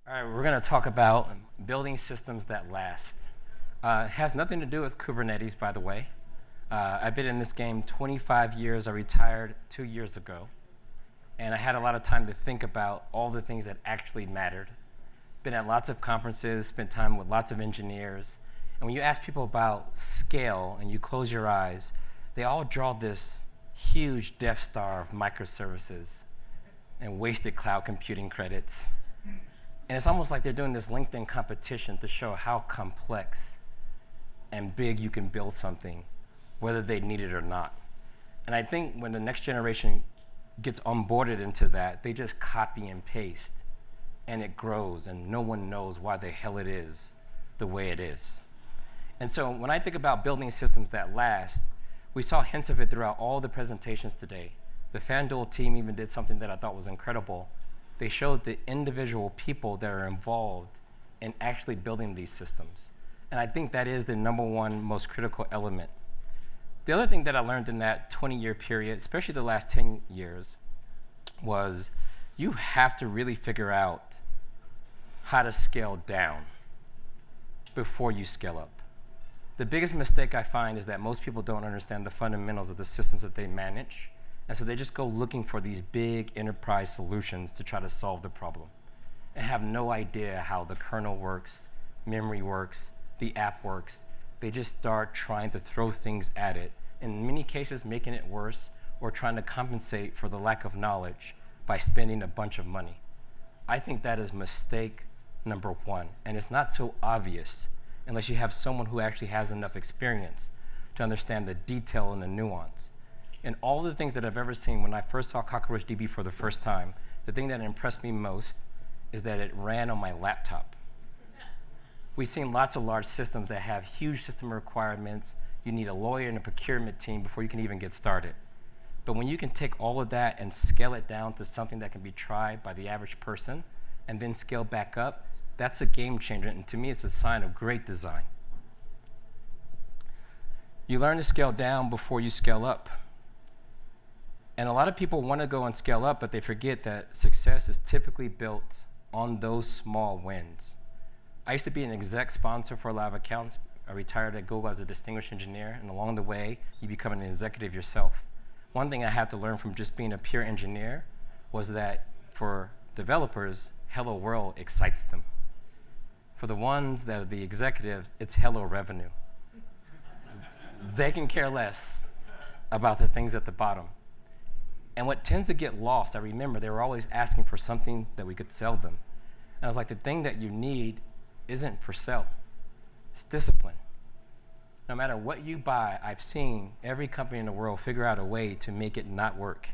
All right, we're going to talk about building systems that last. It has nothing to do with Kubernetes, by the way. I've been in this game 25 years. I retired 2 years ago. And I had a lot of time to think about all the things that actually mattered. Been at lots of conferences, spent time with lots of engineers. And when you ask people about scale and you close your eyes, they all draw this huge Death Star of microservices and wasted cloud computing credits. And it's almost like they're doing this LinkedIn competition to show how complex and big you can build something, whether they need it or not. And I think when the next generation gets onboarded into that, they just copy and paste, and it grows, and no one knows why the hell it is the way it is. And so when I think about building systems that last, we saw hints of it throughout all the presentations today. The FanDuel team even did something that I thought was incredible. They showed the individual people that are involved in actually building these systems. And I think that is the number one most critical element. The other thing that I learned in that 20-year period, especially the last 10 years, was you have to really figure out how to scale down before you scale up. The biggest mistake I find is that most people don't understand the fundamentals of the systems that they manage. And so they just go looking for these big enterprise solutions to try to solve the problem and have no idea how the kernel works, memory works, the app works. They just start trying to throw things at it, in many cases making it worse or trying to compensate for the lack of knowledge by spending a bunch of money. I think that is mistake number one, and it's not so obvious unless you have someone who actually has enough experience to understand the detail and the nuance. And all the things that I've ever seen, when I first saw CockroachDB for the first time, the thing that impressed me most is that it ran on my laptop. We've seen lots of large systems that have huge system requirements. You need a lawyer and a procurement team before you can even get started. But when you can take all of that and scale it down to something that can be tried by the average person and then scale back up, that's a game changer. And to me, it's a sign of great design. You learn to scale down before you scale up. And a lot of people want to go and scale up, but they forget that success is typically built on those small wins. I used to be an exec sponsor for a lot of accounts. I retired at Google as a distinguished engineer, and along the way, you become an executive yourself. One thing I had to learn from just being a pure engineer was that for developers, hello world excites them. For the ones that are the executives, it's hello revenue. They can care less about the things at the bottom. And what tends to get lost, I remember they were always asking for something that we could sell them. And I was like, the thing that you need isn't for sale. It's discipline. No matter what you buy, I've seen every company in the world figure out a way to make it not work.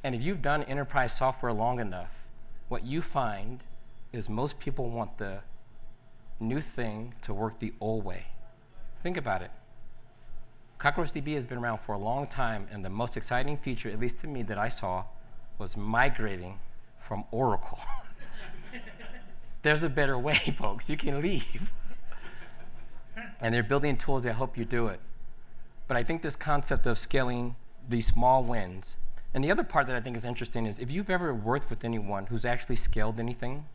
And if you've done enterprise software long enough, what you find is most people want the new thing to work the old way. Think about it. CockroachDB has been around for a long time, and the most exciting feature, at least to me, that I saw was migrating from Oracle. There's a better way, folks. You can leave. And they're building tools that help you do it. But I think this concept of scaling these small wins, and the other part that I think is interesting is if you've ever worked with anyone who's actually scaled anything,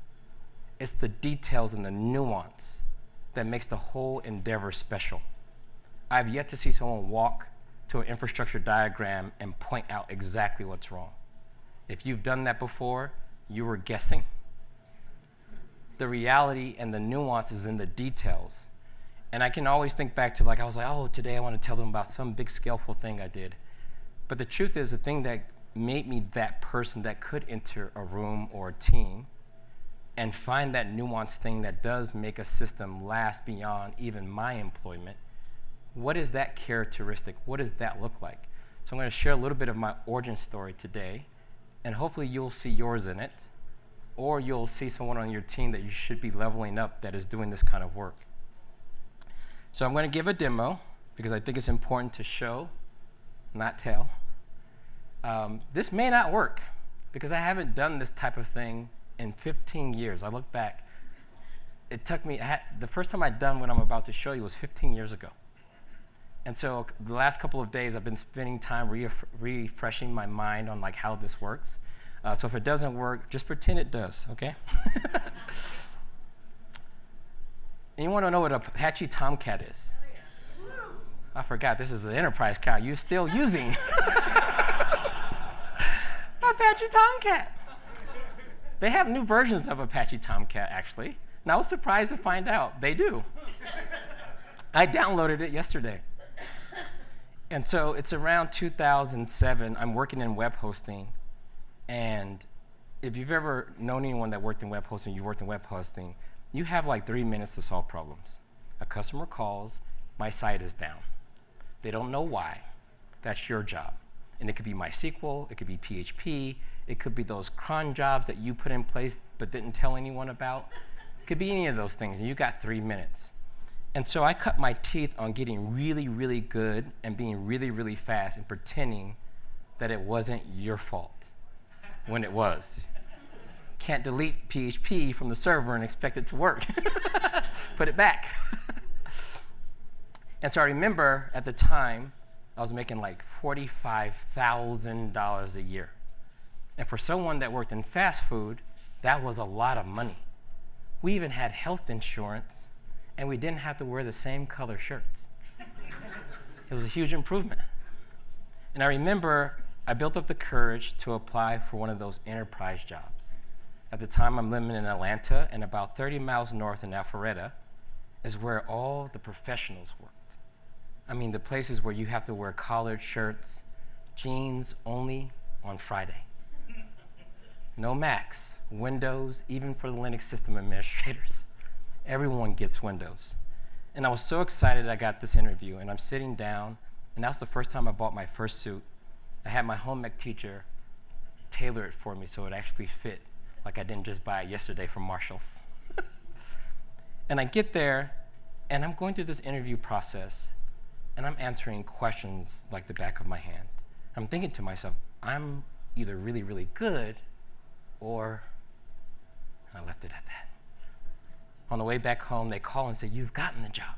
it's the details and the nuance that makes the whole endeavor special. I've yet to see someone walk to an infrastructure diagram and point out exactly what's wrong. If you've done that before, you were guessing. The reality and the nuance is in the details. And I can always think back to I was like, oh, today I want to tell them about some big scaleful thing I did. But the truth is the thing that made me that person that could enter a room or a team and find that nuanced thing that does make a system last beyond even my employment. What is that characteristic? What does that look like? So I'm going to share a little bit of my origin story today, and hopefully you'll see yours in it, or you'll see someone on your team that you should be leveling up that is doing this kind of work. So I'm going to give a demo because I think it's important to show, not tell. This may not work because I haven't done this type of thing in 15 years. I look back. It took me, the first time I'd done what I'm about to show you was 15 years ago. And so the last couple of days, I've been spending time refreshing my mind on how this works. So if it doesn't work, just pretend it does, okay? And you want to know what a Apache Tomcat is? I forgot, this is the enterprise crowd. You're still using Apache Tomcat. They have new versions of Apache Tomcat, actually. And I was surprised to find out they do. I downloaded it yesterday. And so it's around 2007. I'm working in web hosting. And if you've ever known anyone that worked in web hosting, you worked in web hosting, you have like 3 minutes to solve problems. A customer calls, my site is down. They don't know why. That's your job. And it could be MySQL, it could be PHP, it could be those cron jobs that you put in place but didn't tell anyone about. It could be any of those things, and you got 3 minutes. And so I cut my teeth on getting really, really good and being really, really fast and pretending that it wasn't your fault when it was. Can't delete PHP from the server and expect it to work. Put it back. And so I remember at the time, I was making like $45,000 a year. And for someone that worked in fast food, that was a lot of money. We even had health insurance, and we didn't have to wear the same color shirts. It was a huge improvement. And I remember I built up the courage to apply for one of those enterprise jobs. At the time, I'm living in Atlanta, and about 30 miles north in Alpharetta is where all the professionals worked. I mean, the places where you have to wear collared shirts, jeans only on Friday. No Macs, Windows, even for the Linux system administrators. Everyone gets Windows. And I was so excited I got this interview, and I'm sitting down, and that's the first time I bought my first suit. I had my home ec teacher tailor it for me so it actually fit, like I didn't just buy it yesterday from Marshall's. And I get there, and I'm going through this interview process, and I'm answering questions like the back of my hand. I'm thinking to myself, I'm either really, really good, or I left it at that. On the way back home, they call and say, you've gotten the job.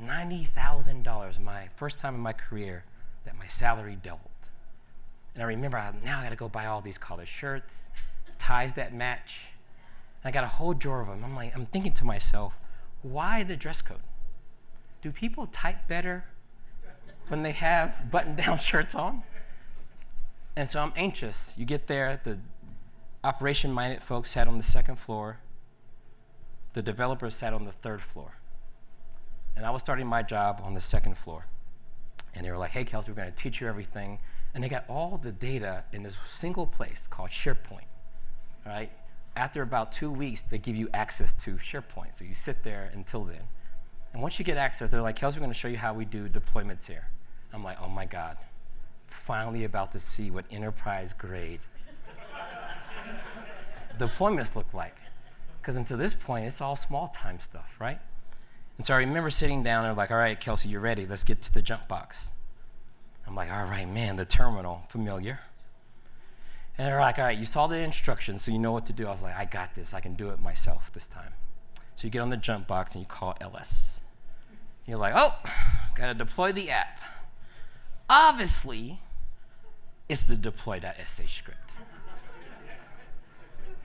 $90,000, my first time in my career that my salary doubled. And I remember, now I gotta go buy all these collared shirts, ties that match. And I got a whole drawer of them. I'm thinking to myself, why the dress code? Do people type better when they have button-down shirts on? And so I'm anxious. You get there, the operation-minded folks sat on the second floor. The developers sat on the third floor. And I was starting my job on the second floor. And they were like, hey, Kelsey, we're going to teach you everything. And they got all the data in this single place called SharePoint, right? After about 2 weeks, they give you access to SharePoint. So you sit there until then. And once you get access, they're like, Kelsey, we're going to show you how we do deployments here. I'm like, oh, my God. Finally about to see what enterprise-grade deployments look like. Because until this point, it's all small-time stuff, right? And so I remember sitting down and like, all right, Kelsey, you're ready. Let's get to the jump box. I'm like, all right, man, the terminal, familiar. And they're like, all right, you saw the instructions, so you know what to do. I was like, I got this. I can do it myself this time. So you get on the jump box and you call ls. You're like, oh, got to deploy the app. Obviously, it's the deploy.sh script.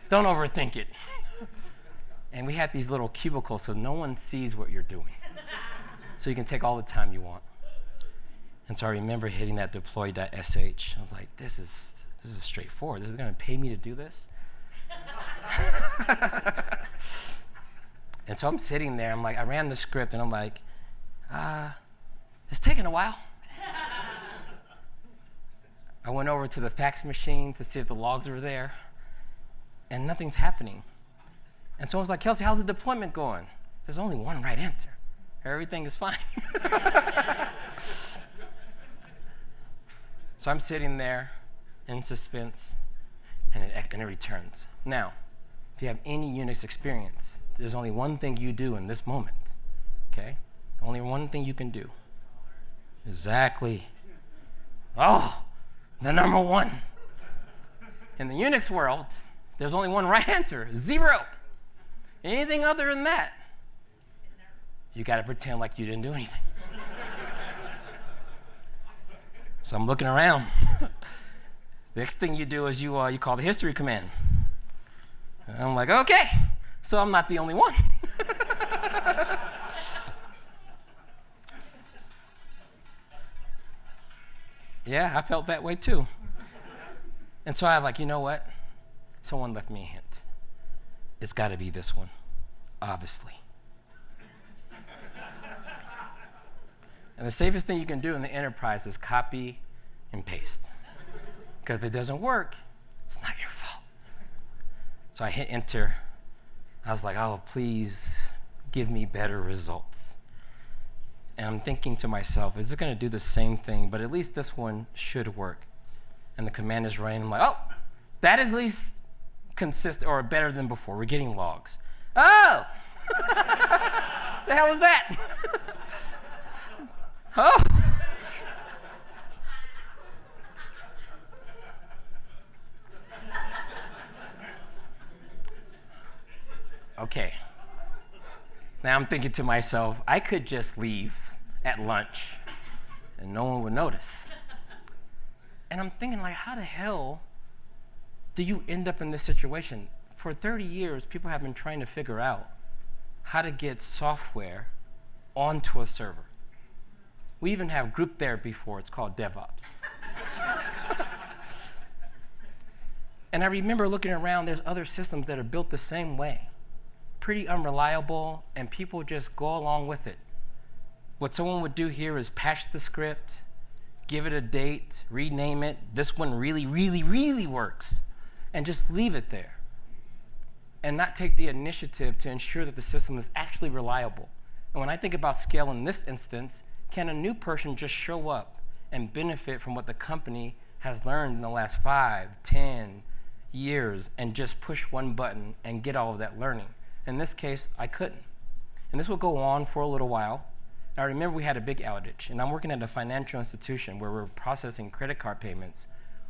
Don't overthink it. And we had these little cubicles so no one sees what you're doing. So you can take all the time you want. And so I remember hitting that deploy.sh. I was like, this is straightforward. This is going to pay me to do this? And so I'm sitting there. I'm like, I ran the script, and I'm like, it's taking a while. I went over to the fax machine to see if the logs were there, and nothing's happening. And someone's like, Kelsey, how's the deployment going? There's only one right answer. Everything is fine. So I'm sitting there in suspense, and it returns. Now, if you have any Unix experience, there's only one thing you do in this moment, okay? Only one thing you can do. Exactly. Oh, the number one. In the Unix world, there's only one right answer, 0. Anything other than that, you got to pretend like you didn't do anything. So I'm looking around. The next thing you do is you call the history command. And I'm like, okay, so I'm not the only one. Yeah, I felt that way too. And so I was like, you know what? Someone left me a hint. It's got to be this one, obviously. And the safest thing you can do in the enterprise is copy and paste. Because if it doesn't work, it's not your fault. So I hit enter. I was like, oh, please give me better results. And I'm thinking to myself, is it going to do the same thing? But at least this one should work. And the command is running. I'm like, oh, that is at least consistent or better than before. We're getting logs. Oh, the hell is that? Oh. Okay. Now I'm thinking to myself, I could just leave at lunch and no one would notice. And I'm thinking, like, how the hell do you end up in this situation? For 30 years, people have been trying to figure out how to get software onto a server. We even have group therapy for it. It's called DevOps. And I remember looking around, there's other systems that are built the same way. Pretty unreliable, and people just go along with it. What someone would do here is patch the script, give it a date, rename it. This one really, really, really works. And just leave it there. And not take the initiative to ensure that the system is actually reliable. And when I think about scale in this instance, can a new person just show up and benefit from what the company has learned in the last 5, 10 years and just push one button and get all of that learning? In this case, I couldn't. And this will go on for a little while. I remember we had a big outage, and I'm working at a financial institution where we're processing credit card payments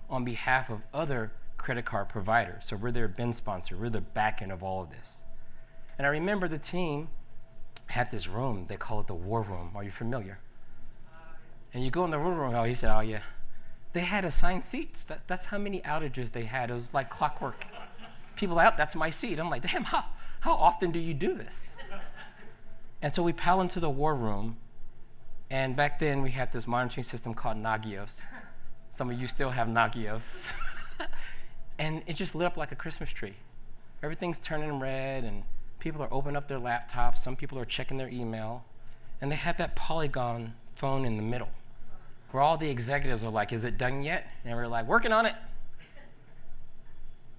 on behalf of other credit card providers. So we're their BIN sponsor, we're the back end of all of this. And I remember the team had this room, they call it the war room. Are you familiar? And you go in the war room, oh, he said, oh yeah. They had assigned seats. That's how many outages they had. It was like clockwork. People are like, oh, that's my seat. I'm like, damn, how often do you do this? And so we pile into the war room, and back then we had this monitoring system called Nagios. Some of you still have Nagios. And it just lit up like a Christmas tree. Everything's turning red, and people are opening up their laptops. Some people are checking their email. And they had that Polygon phone in the middle, where all the executives are like, is it done yet? And we're like, working on it.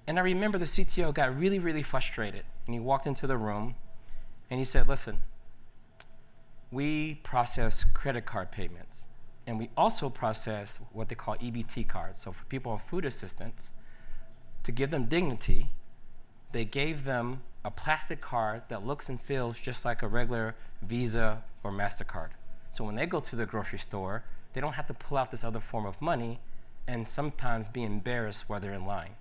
And I remember the CTO got really, really frustrated. And he walked into the room, and he said, listen, we process credit card payments, and we also process what they call EBT cards. So for people on food assistance, to give them dignity, they gave them a plastic card that looks and feels just like a regular Visa or MasterCard. So when they go to the grocery store, they don't have to pull out this other form of money and sometimes be embarrassed while they're in line.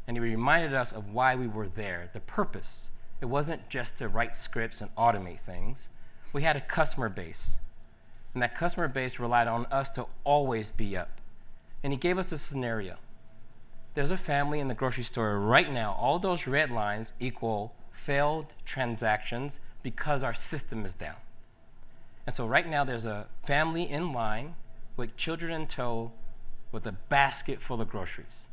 And he reminded us of why we were there, the purpose. It wasn't just to write scripts and automate things. We had a customer base, and that customer base relied on us to always be up. And he gave us a scenario. There's a family in the grocery store right now. All those red lines equal failed transactions because our system is down. And so right now there's a family in line with children in tow with a basket full of groceries.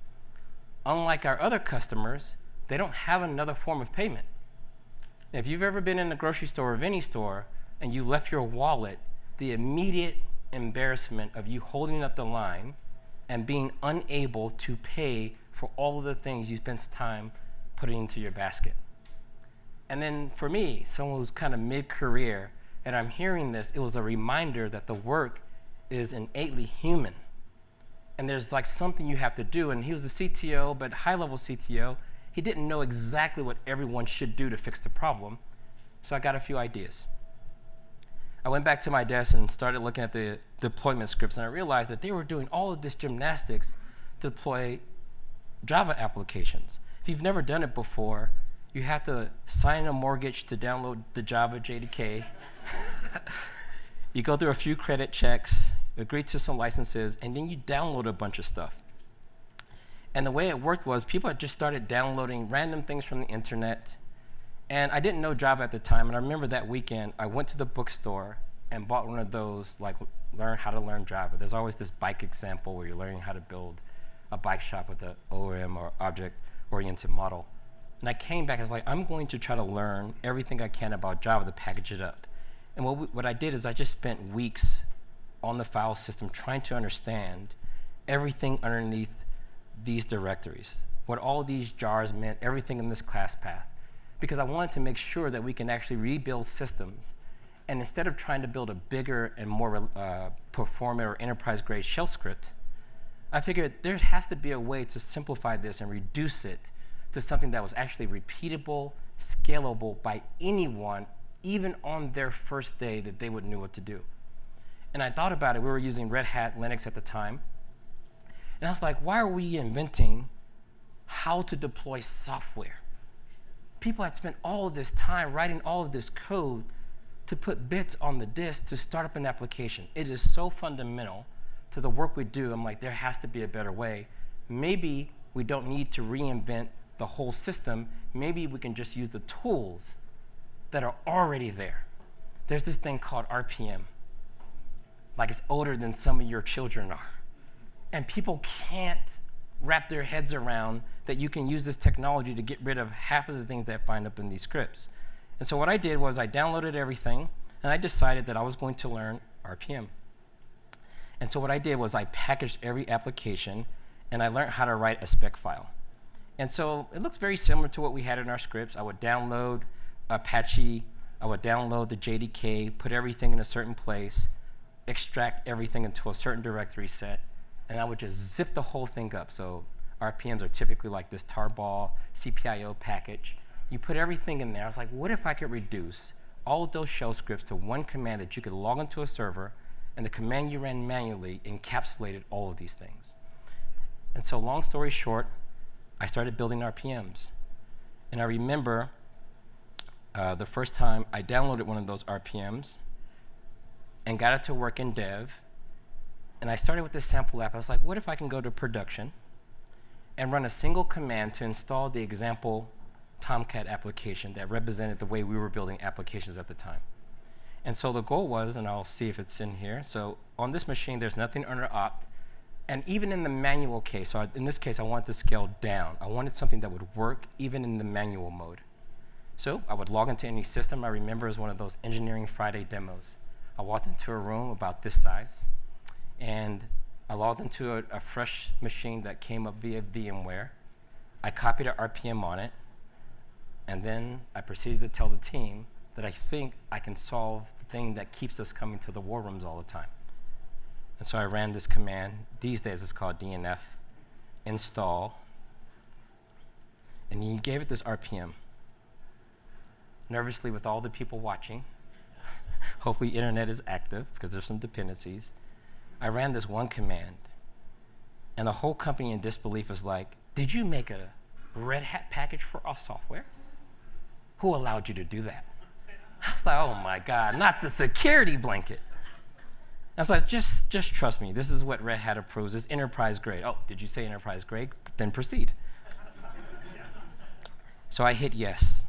Unlike our other customers, they don't have another form of payment. If you've ever been in a grocery store of any store and you left your wallet, the immediate embarrassment of you holding up the line and being unable to pay for all of the things you spent time putting into your basket. And then for me, someone who's kind of mid-career, and I'm hearing this, it was a reminder that the work is innately human. And there's like something you have to do. And he was the CTO, but high-level CTO. He didn't know exactly what everyone should do to fix the problem. So I got a few ideas. I went back to my desk and started looking at the deployment scripts, and I realized that they were doing all of this gymnastics to deploy Java applications. If you've never done it before, you have to sign a mortgage to download the Java JDK. You go through a few credit checks, agree to some licenses, and then you download a bunch of stuff. And the way it worked was people had just started downloading random things from the internet. And I didn't know Java at the time. And I remember that weekend, I went to the bookstore and bought one of those, like, learn how to learn Java. There's always this bike example where you're learning how to build a bike shop with an OOM or object-oriented model. And I came back, I was like, I'm going to try to learn everything I can about Java to package it up. And what I did is I just spent weeks on the file system trying to understand everything underneath these directories, what all these jars meant, everything in this class path, because I wanted to make sure that we can actually rebuild systems. And instead of trying to build a bigger and more performant or enterprise-grade shell script, I figured there has to be a way to simplify this and reduce it to something that was actually repeatable, scalable by anyone, even on their first day that they would know what to do. And I thought about it. We were using Red Hat Linux at the time. And I was like, why are we inventing how to deploy software? People had spent all of this time writing all of this code to put bits on the disk to start up an application. It is so fundamental to the work we do. I'm like, there has to be a better way. Maybe we don't need to reinvent the whole system. Maybe we can just use the tools that are already there. There's this thing called RPM. Like, it's older than some of your children are. And people can't wrap their heads around that you can use this technology to get rid of half of the things that find up in these scripts. And so what I did was I downloaded everything, and I decided that I was going to learn RPM. And so what I did was I packaged every application, and I learned how to write a spec file. And so it looks very similar to what we had in our scripts. I would download Apache, I would download the JDK, put everything in a certain place, extract everything into a certain directory set, and I would just zip the whole thing up. So RPMs are typically like this tarball CPIO package. You put everything in there. I was like, what if I could reduce all of those shell scripts to one command that you could log into a server, and the command you ran manually encapsulated all of these things. And so long story short, I started building RPMs. And I remember the first time I downloaded one of those RPMs and got it to work in dev. And I started with this sample app. I was like, what if I can go to production and run a single command to install the example Tomcat application that represented the way we were building applications at the time. And so the goal was, and I'll see if it's in here, so on this machine there's nothing under opt, and even in the manual case, so in this case I wanted to scale down. I wanted something that would work even in the manual mode. So I would log into any system. I remember it was one of those Engineering Friday demos. I walked into a room about this size, and I logged into a fresh machine that came up via VMware. I copied an RPM on it, and then I proceeded to tell the team that I think I can solve the thing that keeps us coming to the war rooms all the time. And so I ran this command. These days it's called DNF, install, and you gave it this RPM. Nervously, with all the people watching, hopefully internet is active because there's some dependencies, I ran this one command, and the whole company in disbelief was like, did you make a Red Hat package for our software? Who allowed you to do that? I was like, oh my God, not the security blanket. I was like, just trust me. This is what Red Hat approves. It's enterprise grade. Oh, did you say enterprise grade? Then proceed. So I hit yes.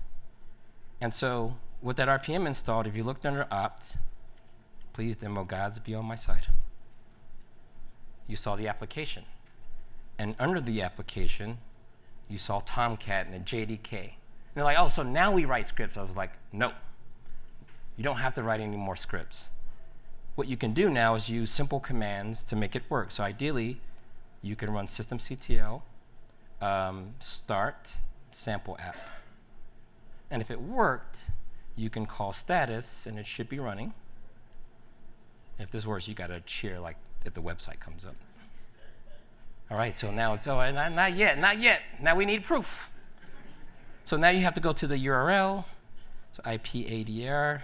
And so with that RPM installed, if you looked under opt, please demo gods be on my side. You saw the application. And under the application, you saw Tomcat and the JDK. And they're like, oh, so now we write scripts. I was like, no. You don't have to write any more scripts. What you can do now is use simple commands to make it work. So ideally, you can run systemctl start sample app. And if it worked, you can call status, and it should be running. If this works, you got to cheer like if the website comes up. All right, so now it's, oh, not yet. Now we need proof. So now you have to go to the URL, so IPADR.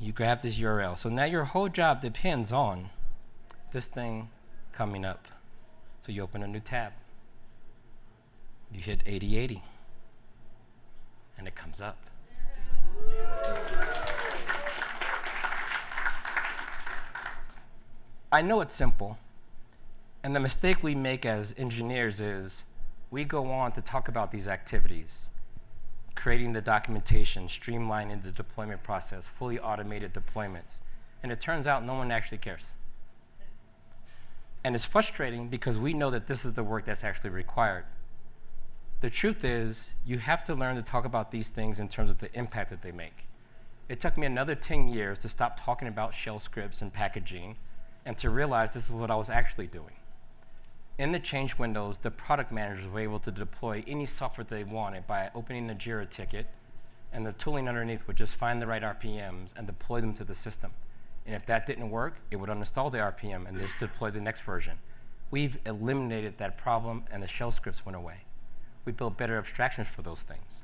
You grab this URL. So now your whole job depends on this thing coming up. So you open a new tab. You hit 8080, and it comes up. I know it's simple, And the mistake we make as engineers is we go on to talk about these activities, creating the documentation, streamlining the deployment process, fully automated deployments. And it turns out no one actually cares. And it's frustrating because we know that this is the work that's actually required. The truth is, you have to learn to talk about these things in terms of the impact that they make. It took me another 10 years to stop talking about shell scripts and packaging and to realize this is what I was actually doing. In the change windows, the product managers were able to deploy any software they wanted by opening a Jira ticket, and the tooling underneath would just find the right RPMs and deploy them to the system. And if that didn't work, it would uninstall the RPM and just deploy the next version. We've eliminated that problem, and the shell scripts went away. We built better abstractions for those things.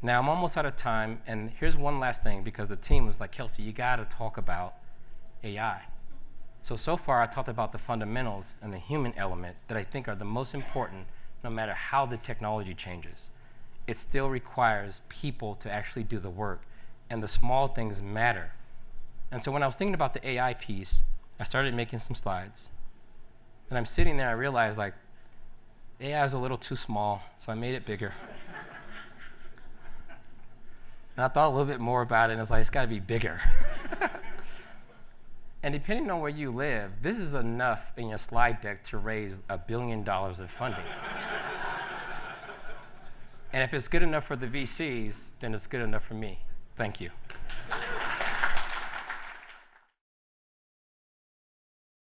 Now, I'm almost out of time, and here's one last thing, because the team was like, Kelsey, you gotta talk about AI. So far, I talked about the fundamentals and the human element that I think are the most important no matter how the technology changes. It still requires people to actually do the work, and the small things matter. And so when I was thinking about the AI piece, I started making some slides. And I'm sitting there, I realized like, AI is a little too small, so I made it bigger. And I thought a little bit more about it, and it's like, it's gotta be bigger. And depending on where you live, this is enough in your slide deck to raise $1 billion in funding. And if it's good enough for the VCs, then it's good enough for me. Thank you.